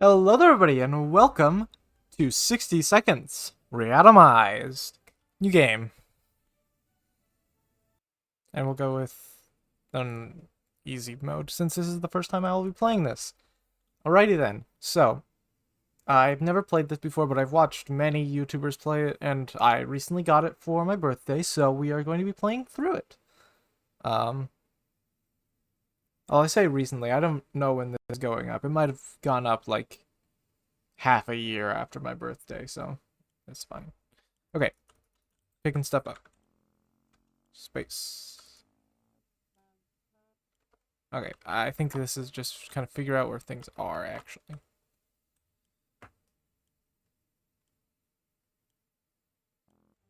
Hello there, everybody, and welcome to 60 Seconds Reatomized. New game. And we'll go with an easy mode, since this is the first time I will be playing this. Alrighty then. So, I've never played this before, but I've watched many YouTubers play it, and I recently got it for my birthday, so we are going to be playing through it. Well, I say recently, I don't know when this is going up. It might have gone up, like, half a year after my birthday, so that's fine. Okay, picking stuff up. Space. Okay, I think this is just kind of figure out where things are, actually.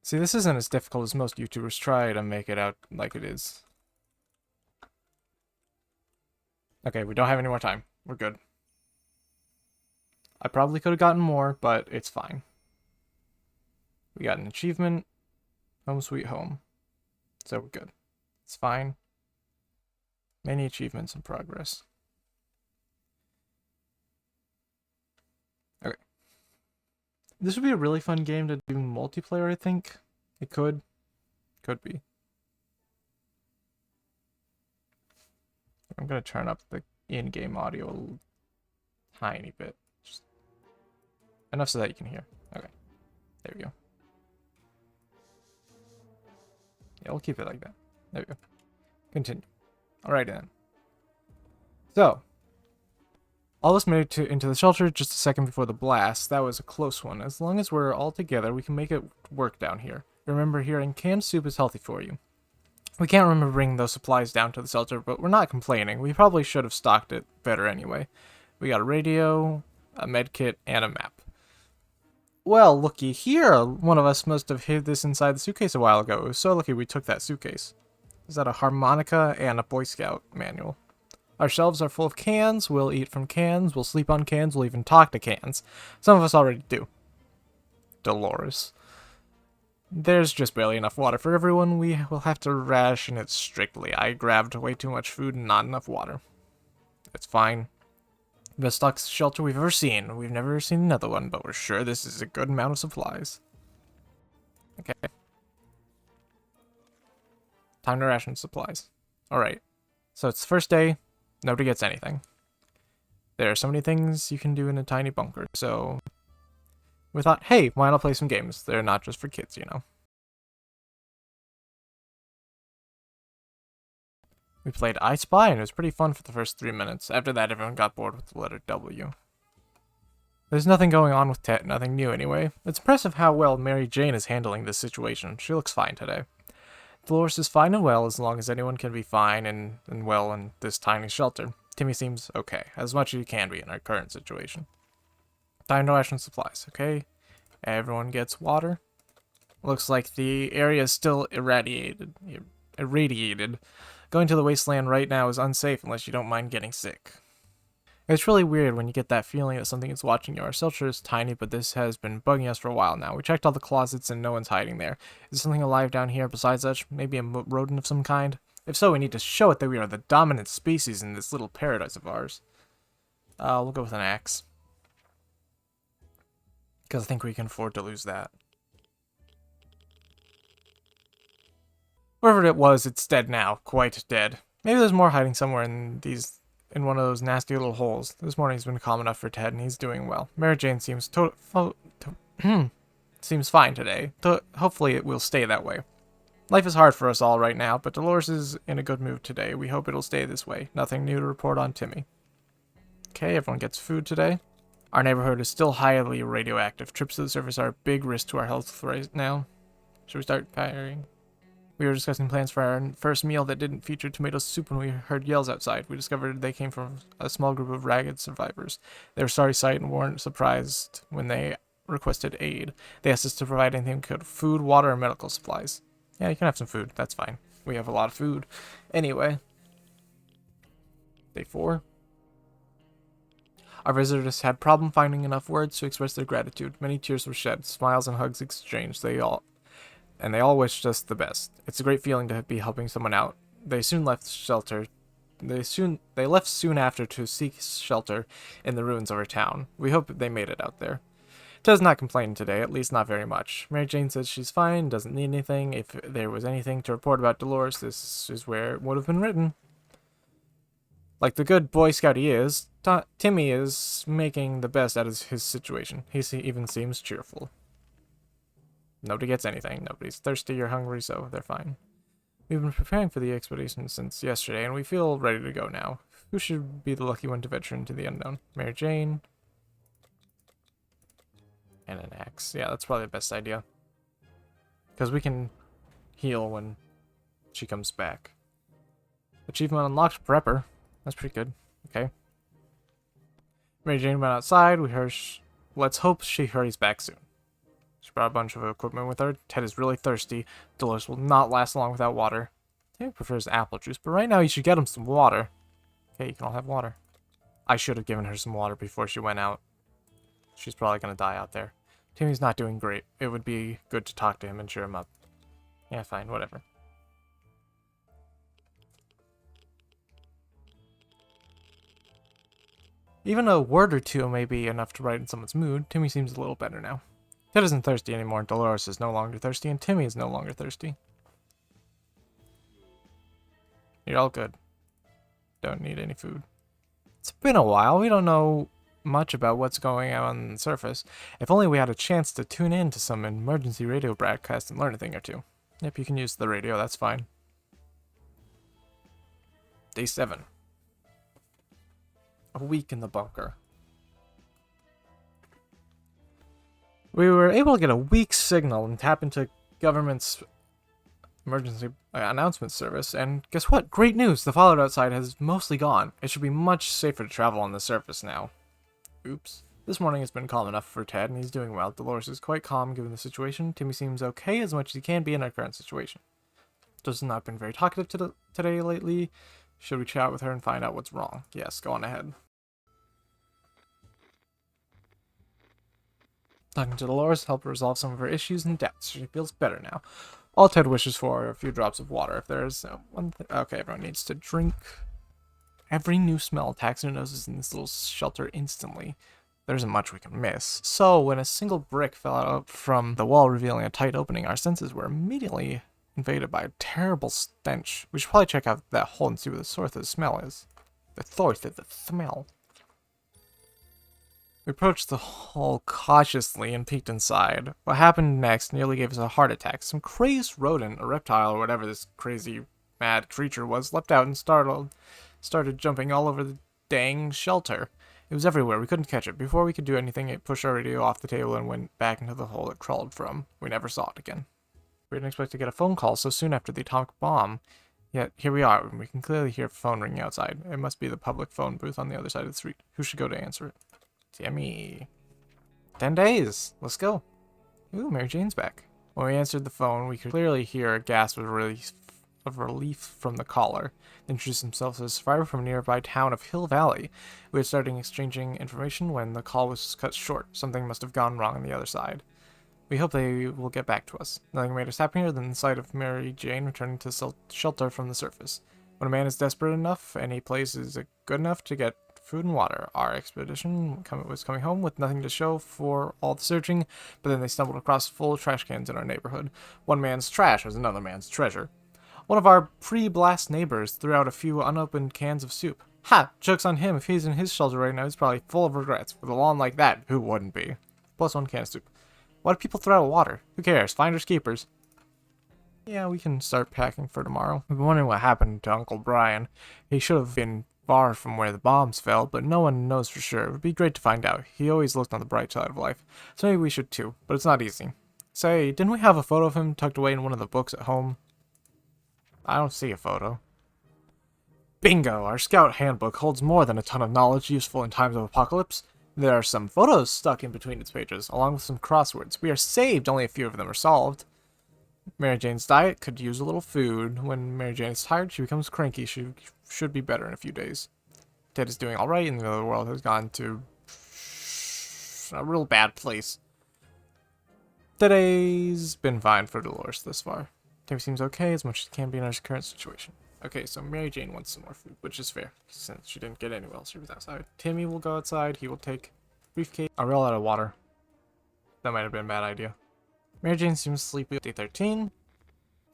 See, this isn't as difficult as most YouTubers try to make it out like it is. Okay, we don't have any more time. We're good. I probably could have gotten more, but it's fine. We got an achievement. Home sweet home. So we're good. It's fine. Many achievements in progress. Okay. This would be a really fun game to do multiplayer, I think. It could. Could be. I'm going to turn up the in-game audio a tiny bit. Just enough so that you can hear. Okay. There we go. Yeah, we'll keep it like that. There we go. Continue. Alright then. So, all of us made it into the shelter just a second before the blast. That was a close one. As long as we're all together, we can make it work down here. Remember, hearing canned soup is healthy for you. We can't remember bringing those supplies down to the shelter, but we're not complaining. We probably should have stocked it better anyway. We got a radio, a med kit, and a map. Well, looky here. One of us must have hid this inside the suitcase a while ago. It was so lucky we took that suitcase. Is that a harmonica and a Boy Scout manual? Our shelves are full of cans. We'll eat from cans. We'll sleep on cans. We'll even talk to cans. Some of us already do. Dolores. There's just barely enough water for everyone. We will have to ration it strictly. I grabbed way too much food and not enough water. It's fine. Best stocked shelter we've ever seen. We've never seen another one, but we're sure this is a good amount of supplies. Okay. Time to ration supplies. Alright. So it's the first day. Nobody gets anything. There are so many things you can do in a tiny bunker, so we thought, hey, why not play some games? They're not just for kids, you know. We played I Spy, and it was pretty fun for the first 3 minutes. After that, everyone got bored with the letter W. There's nothing going on with Tet, nothing new anyway. It's impressive how well Mary Jane is handling this situation. She looks fine today. Dolores is fine and well as long as anyone can be fine and well in this tiny shelter. Timmy seems okay, as much as he can be in our current situation. Time to ration supplies, okay? Everyone gets water. Looks like the area is still irradiated. Going to the wasteland right now is unsafe unless you don't mind getting sick. It's really weird when you get that feeling that something is watching you. Our shelter is tiny, but this has been bugging us for a while now. We checked all the closets and no one's hiding there. Is there something alive down here besides us? Maybe a rodent of some kind? If so, we need to show it that we are the dominant species in this little paradise of ours. We'll go with an axe. Because I think we can afford to lose that. Wherever it was, it's dead now. Quite dead. Maybe there's more hiding somewhere in one of those nasty little holes. This morning's been calm enough for Ted, and he's doing well. Mary Jane seems seems fine today. Hopefully it will stay that way. Life is hard for us all right now, but Dolores is in a good mood today. We hope it'll stay this way. Nothing new to report on Timmy. Okay, everyone gets food today. Our neighborhood is still highly radioactive. Trips to the surface are a big risk to our health right now. Should we start firing? We were discussing plans for our first meal that didn't feature tomato soup when we heard yells outside. We discovered they came from a small group of ragged survivors. They were sorry sight and weren't surprised when they requested aid. They asked us to provide anything we could: food, water, and medical supplies. Yeah, you can have some food. That's fine. We have a lot of food. Anyway. Day 4. Our visitors had problem finding enough words to express their gratitude. Many tears were shed, smiles and hugs exchanged. They all wished us the best. It's a great feeling to be helping someone out. They soon left the shelter They left soon after to seek shelter in the ruins of our town. We hope they made it out there. Ted's not complaining today, at least not very much. Mary Jane says she's fine, doesn't need anything. If there was anything to report about Dolores, this is where it would have been written. Like the good Boy Scout he is, Timmy is making the best out of his situation. He even seems cheerful. Nobody gets anything. Nobody's thirsty or hungry, so they're fine. We've been preparing for the expedition since yesterday, and we feel ready to go now. Who should be the lucky one to venture into the unknown? Mary Jane. And an axe. Yeah, that's probably the best idea. Because we can heal when she comes back. Achievement unlocked, Prepper. That's pretty good. Okay. Mary Jane went outside. Let's hope she hurries back soon. She brought a bunch of equipment with her. Ted is really thirsty. Dolores will not last long without water. Ted prefers apple juice, but right now you should get him some water. Okay, you can all have water. I should have given her some water before she went out. She's probably going to die out there. Timmy's not doing great. It would be good to talk to him and cheer him up. Yeah, fine, whatever. Even a word or two may be enough to brighten someone's mood. Timmy seems a little better now. Ted isn't thirsty anymore. Dolores is no longer thirsty, and Timmy is no longer thirsty. You're all good. Don't need any food. It's been a while. We don't know much about what's going on the surface. If only we had a chance to tune in to some emergency radio broadcast and learn a thing or two. Yep, you can use the radio. That's fine. Day 7. A week in the bunker. We were able to get a weak signal and tap into government's emergency announcement service, and guess what? Great news! The fallout outside has mostly gone. It should be much safer to travel on the surface now. Oops. This morning has been calm enough for Ted, and he's doing well. Dolores is quite calm given the situation. Timmy seems okay as much as he can be in our current situation. Does not been very talkative today lately. Should we chat with her and find out what's wrong? Yes, go on ahead. Talking to Dolores helped resolve some of her issues and doubts. She feels better now. All Ted wishes for are a few drops of water. If there's one thing... Okay, everyone needs to drink. Every new smell attacks their noses in this little shelter instantly. There isn't much we can miss. So, when a single brick fell out from the wall revealing a tight opening, our senses were immediately invaded by a terrible stench. We should probably check out that hole and see what the source of the smell is. The source of the smell. We approached the hole cautiously and peeked inside. What happened next nearly gave us a heart attack. Some crazed rodent, or reptile, or whatever this crazy, mad creature was, leapt out and started jumping all over the dang shelter. It was everywhere. We couldn't catch it. Before we could do anything, it pushed our radio off the table and went back into the hole it crawled from. We never saw it again. We didn't expect to get a phone call so soon after the atomic bomb. Yet, here we are, and we can clearly hear a phone ringing outside. It must be the public phone booth on the other side of the street. Who should go to answer it? Timmy. 10 days. Let's go. Ooh, Mary Jane's back. When we answered the phone, we could clearly hear a gasp of relief from the caller. They introduced themselves as a survivor from a nearby town of Hill Valley. We had started exchanging information when the call was cut short. Something must have gone wrong on the other side. We hope they will get back to us. Nothing made us happier than the sight of Mary Jane returning to shelter from the surface. When a man is desperate enough, any place is good enough to get food and water. Our expedition was coming home with nothing to show for all the searching, but then they stumbled across full trash cans in our neighborhood. One man's trash was another man's treasure. One of our pre-blast neighbors threw out a few unopened cans of soup. Ha! Joke's on him. If he's in his shelter right now, he's probably full of regrets. With a lawn like that, who wouldn't be? Plus 1 can of soup. Why do people throw out water? Who cares? Finders keepers. Yeah, we can start packing for tomorrow. I've been wondering what happened to Uncle Brian. He should have been far from where the bombs fell, but no one knows for sure. It would be great to find out. He always looked on the bright side of life. So maybe we should too, but it's not easy. Say, didn't we have a photo of him tucked away in one of the books at home? I don't see a photo. Bingo! Our scout handbook holds more than a ton of knowledge useful in times of apocalypse. There are some photos stuck in between its pages, along with some crosswords. We are saved, only a few of them are solved. Mary Jane's diet could use a little food. When Mary Jane is tired, she becomes cranky. She should be better in a few days. Ted is doing alright, and the other world has gone to a real bad place. Today's been fine for Dolores thus far. Timmy seems okay, as much as he can be in our current situation. Okay, so Mary Jane wants some more food, which is fair, since she didn't get any while she was outside. Timmy will go outside. He will take briefcase. Are we all out of water? That might have been a bad idea. Mary Jane seems sleepy. Day 13.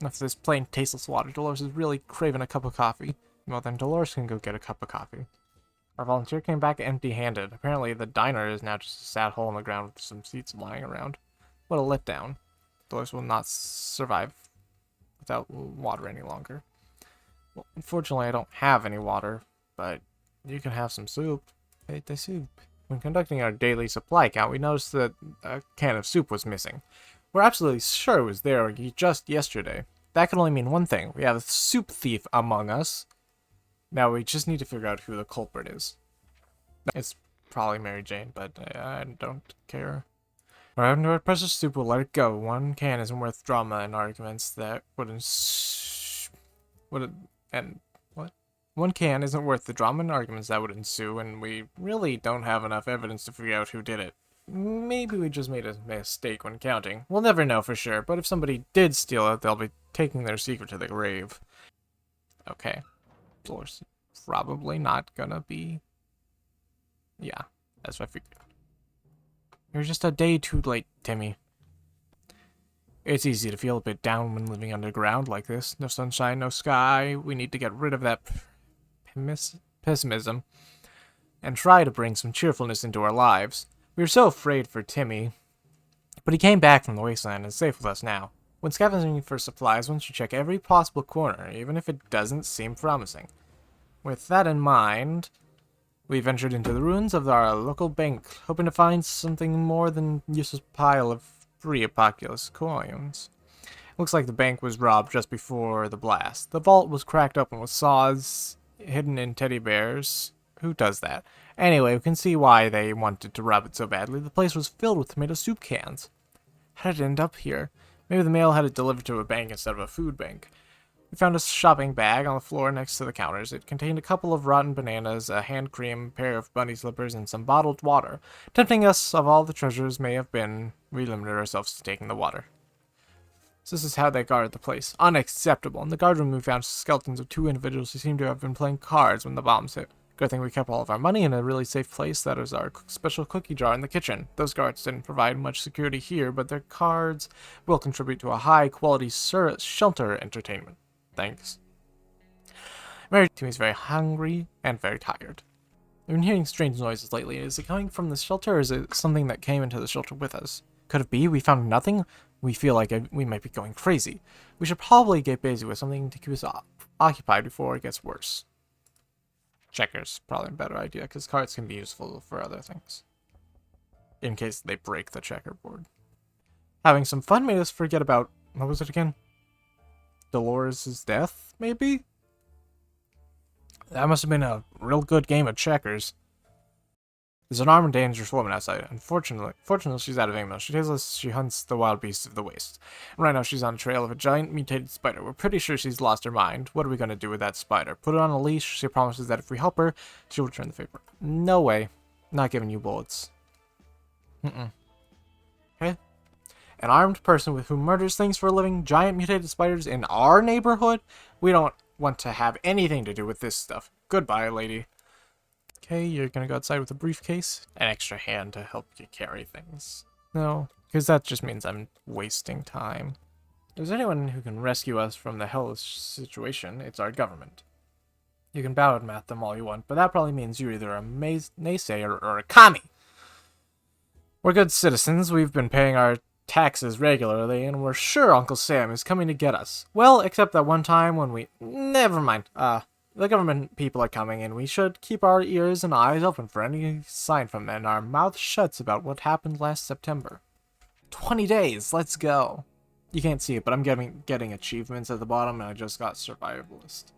If this plain tasteless water, Dolores is really craving a cup of coffee. Well, then Dolores can go get a cup of coffee. Our volunteer came back empty-handed. Apparently, the diner is now just a sad hole in the ground with some seats lying around. What a letdown. Dolores will not survive without water any longer. Well, unfortunately, I don't have any water, but you can have some soup. Eat the soup. When conducting our daily supply count, we noticed that a can of soup was missing. We're absolutely sure it was there just yesterday. That can only mean one thing. We have a soup thief among us. Now we just need to figure out who the culprit is. It's probably Mary Jane, but I don't care. What happened to our precious soup? We'll let it go. One can isn't worth drama and arguments that One can isn't worth the drama and arguments that would ensue, and we really don't have enough evidence to figure out who did it. Maybe we just made a mistake when counting. We'll never know for sure, but if somebody did steal it, they'll be taking their secret to the grave. Okay. Dolores probably not gonna be... Yeah, that's what I figured. You're just a day too late, Timmy. It's easy to feel a bit down when living underground like this. No sunshine, no sky. We need to get rid of that pessimism and try to bring some cheerfulness into our lives. We were so afraid for Timmy, but he came back from the wasteland and is safe with us now. When scavenging for supplies, one should check every possible corner, even if it doesn't seem promising. With that in mind, we ventured into the ruins of our local bank, hoping to find something more than a useless pile of free Apocalyptic coins. Looks like the bank was robbed just before the blast. The vault was cracked open with saws hidden in teddy bears. Who does that? Anyway, we can see why they wanted to rob it so badly. The place was filled with tomato soup cans. How did it end up here? Maybe the mail had it delivered to a bank instead of a food bank. We found a shopping bag on the floor next to the counters. It contained a couple of rotten bananas, a hand cream, a pair of bunny slippers, and some bottled water. Tempting us of all the treasures may have been, we limited ourselves to taking the water. So this is how they guarded the place. Unacceptable. In the guard room we found skeletons of two individuals who seemed to have been playing cards when the bombs hit. Good thing we kept all of our money in a really safe place. That is our special cookie jar in the kitchen. Those guards didn't provide much security here, but their cards will contribute to a high-quality shelter entertainment. Thanks. Mary Timmy's very hungry and very tired. We've been hearing strange noises lately. Is it coming from the shelter, or is it something that came into the shelter with us? Could it be? We found nothing? We feel like we might be going crazy. We should probably get busy with something to keep us occupied before it gets worse. Checkers, probably a better idea, because cards can be useful for other things. In case they break the checkerboard. Having some fun made us forget about... What was it again? Dolores' death, maybe? That must have been a real good game of checkers. There's an armed and dangerous woman outside. Fortunately, she's out of ammo. She tells us she hunts the wild beasts of the waste. And right now she's on a trail of a giant mutated spider. We're pretty sure she's lost her mind. What are we going to do with that spider? Put her on a leash. She promises that if we help her, she'll return the favor. No way. Not giving you bullets. Okay. An armed person who murders things for a living, giant mutated spiders in our neighborhood? We don't want to have anything to do with this stuff. Goodbye, lady. Okay, you're gonna go outside with a briefcase. An extra hand to help you carry things. No, because that just means I'm wasting time. If there's anyone who can rescue us from the hellish situation, it's our government. You can bow and mat them all you want, but that probably means you're either a naysayer or a commie. We're good citizens. We've been paying our taxes regularly, and we're sure Uncle Sam is coming to get us. Well, except that one time when we... Never mind. The government people are coming, and we should keep our ears and eyes open for any sign from them, and our mouth shuts about what happened last September. 20 days, let's go. You can't see it, but I'm getting achievements at the bottom, and I just got survivalist.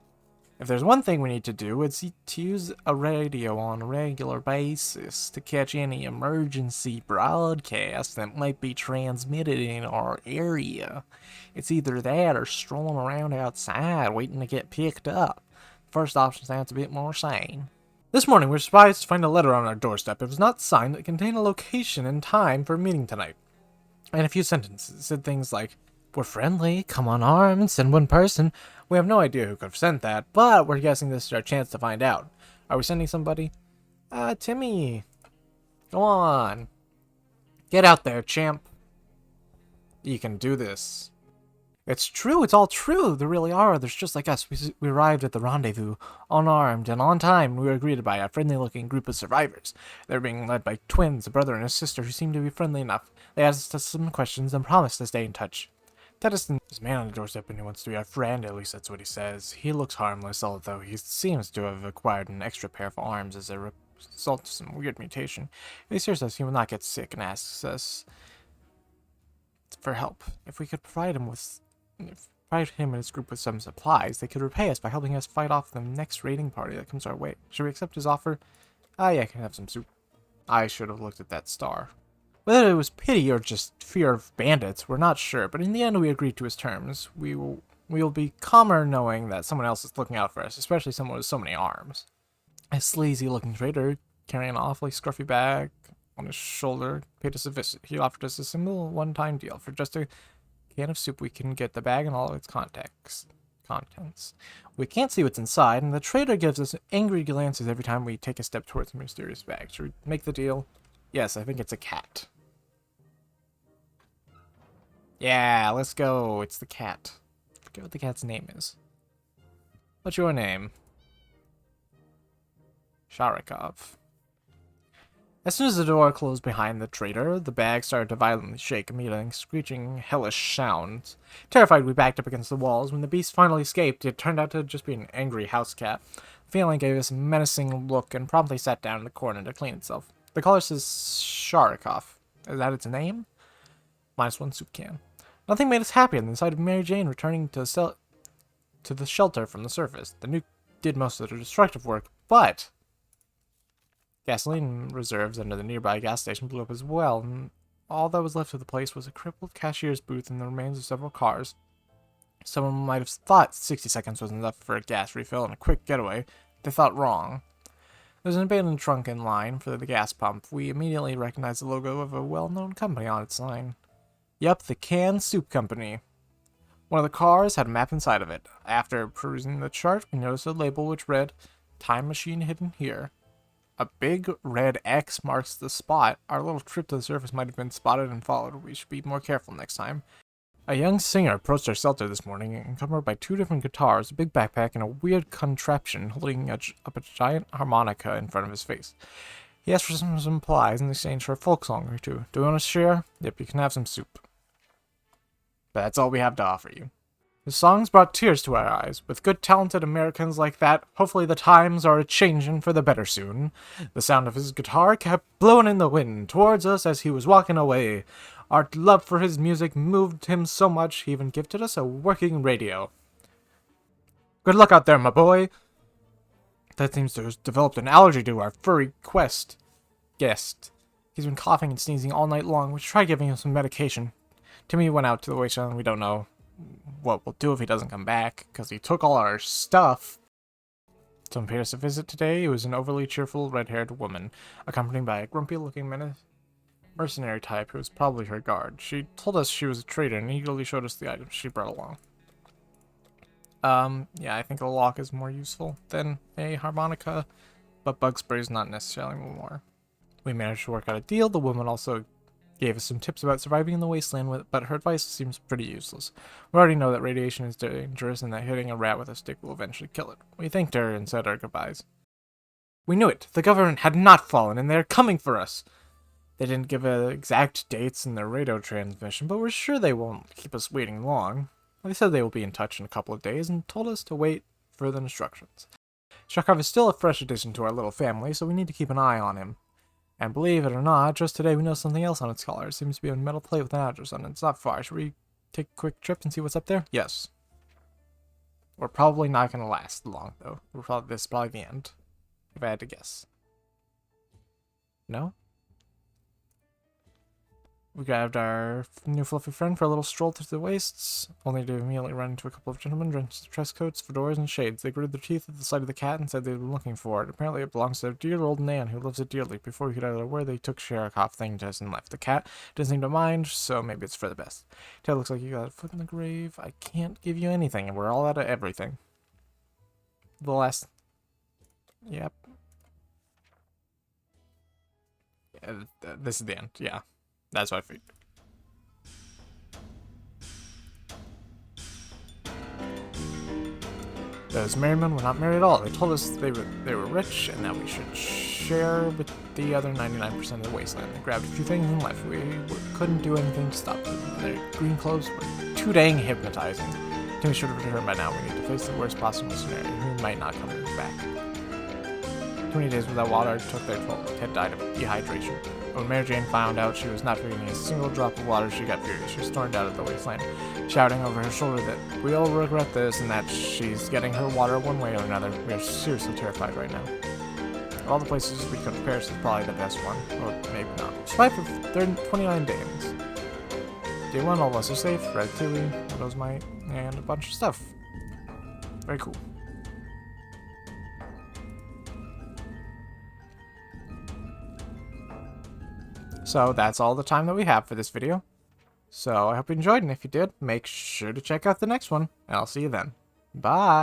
If there's one thing we need to do, it's to use a radio on a regular basis to catch any emergency broadcasts that might be transmitted in our area. It's either that or strolling around outside waiting to get picked up. First option sounds a bit more sane. This morning, we were surprised to find a letter on our doorstep. It was not signed, but it contained a location and time for a meeting tonight. And a few sentences. It said things like, We're friendly, come unarmed, send one person. We have no idea who could have sent that, but we're guessing this is our chance to find out. Are we sending somebody? Timmy. Go on. Get out there, champ. You can do this. It's true, it's all true. There really are others just like us. We arrived at the rendezvous, unarmed and on time. We were greeted by a friendly-looking group of survivors. They were being led by twins, a brother and a sister who seemed to be friendly enough. They asked us some questions and promised to stay in touch. Tennyson is a man on the doorstep and he wants to be our friend, at least that's what he says. He looks harmless, although he seems to have acquired an extra pair of arms as a result of some weird mutation. He assures us he will not get sick and asks us for help. If we could provide him and his group with some supplies, they could repay us by helping us fight off the next raiding party that comes our way. Should we accept his offer? Yeah, I can have some soup. I should have looked at that star. Whether it was pity or just fear of bandits, we're not sure, but in the end we agreed to his terms. We will be calmer knowing that someone else is looking out for us, especially someone with so many arms. A sleazy-looking trader, carrying an awfully scruffy bag on his shoulder, paid us a visit. He offered us a simple one-time deal. For just a can of soup, we can get the bag and all of its contents. We can't see what's inside, and the trader gives us angry glances every time we take a step towards the mysterious bag. Should we make the deal? Yes, I think it's a cat. Yeah, let's go. It's the cat. I forget what the cat's name is. What's your name? Sharikov. As soon as the door closed behind the trader, the bag started to violently shake, emitting screeching, hellish sounds. Terrified, we backed up against the walls. When the beast finally escaped, it turned out to just be an angry house cat. The feline gave us a menacing look and promptly sat down in the corner to clean itself. The collar says Sharikov. Is that its name? -1 soup can. Nothing made us happier than the sight of Mary Jane returning to the shelter from the surface. The nuke did most of the destructive work, but gasoline reserves under the nearby gas station blew up as well, and all that was left of the place was a crippled cashier's booth and the remains of several cars. Someone might have thought 60 seconds was enough for a gas refill and a quick getaway. They thought wrong. There's an abandoned trunk in line for the gas pump. We immediately recognized the logo of a well-known company on its sign. Yep, the Canned Soup Company. One of the cars had a map inside of it. After perusing the chart, we noticed a label which read, "Time Machine Hidden Here." A big red X marks the spot. Our little trip to the surface might have been spotted and followed. We should be more careful next time. A young singer approached our shelter this morning, encumbered by 2 different guitars, a big backpack, and a weird contraption, holding up a giant harmonica in front of his face. He asked for some supplies in exchange for a folk song or two. Do you want to share? Yep, you can have some soup. But that's all we have to offer you. His songs brought tears to our eyes. With good, talented Americans like that, hopefully the times are a-changin' for the better soon. The sound of his guitar kept blowing in the wind towards us as he was walking away. Our love for his music moved him so much, he even gifted us a working radio. Good luck out there, my boy. That seems to have developed an allergy to our furry guest. He's been coughing and sneezing all night long. We tried giving him some medication. Timmy went out to the wasteland, and we don't know what we'll do if he doesn't come back, because he took all our stuff. Someone paid us a visit today. It was an overly cheerful, red-haired woman, accompanied by a grumpy-looking mercenary type who was probably her guard. She told us she was a trader and eagerly showed us the items she brought along. Yeah, I think a lock is more useful than a harmonica, but bug spray is not necessarily more. We managed to work out a deal. The woman also gave us some tips about surviving in the wasteland, but her advice seems pretty useless. We already know that radiation is dangerous and that hitting a rat with a stick will eventually kill it. We thanked her and said our goodbyes. We knew it. The government had not fallen, and they're coming for us. They didn't give exact dates in their radio transmission, but we're sure they won't keep us waiting long. They said they will be in touch in a couple of days and told us to wait for further instructions. Sharkov is still a fresh addition to our little family, so we need to keep an eye on him. And believe it or not, just today we know something else on its collar. It seems to be a metal plate with an address on it. It's not far. Should we take a quick trip and see what's up there? Yes. We're probably not going to last long, though. This is probably the end, if I had to guess. No? We grabbed our new fluffy friend for a little stroll through the wastes, only to immediately run into a couple of gentlemen dressed in dress coats, fedoras, and shades. They gritted their teeth at the sight of the cat and said they'd been looking for it. Apparently it belongs to their dear old Nan, who loves it dearly. Before we could utter a word, they took Sherikoff, thanked us, and left. The cat doesn't seem to mind, so maybe it's for the best. Tail looks like you got a foot in the grave. I can't give you anything, and we're all out of everything. The last... Yep. This is the end, yeah. That's what I figured. Those married men were not married at all. They told us they were rich and that we should share with the other 99% of the wasteland. They grabbed a few things and left. We couldn't do anything to stop them. Their green clothes were too dang hypnotizing. Timmy should have returned by now. We need to face the worst possible scenario. He might not come back. Too many days without water took their toll. Ted died of dehydration. When Mary Jane found out she was not drinking a single drop of water, she got furious. She stormed out of the wasteland, shouting over her shoulder that we'll regret this and that she's getting her water one way or another. We are seriously terrified right now. Of all the places we could, Paris is probably the best one. Or maybe not. Survived for 29 days. Day 1, all of us are safe. Ratatouille, Widow's Mite, and a bunch of stuff. Very cool. So that's all the time that we have for this video. So I hope you enjoyed, and if you did, make sure to check out the next one, and I'll see you then. Bye!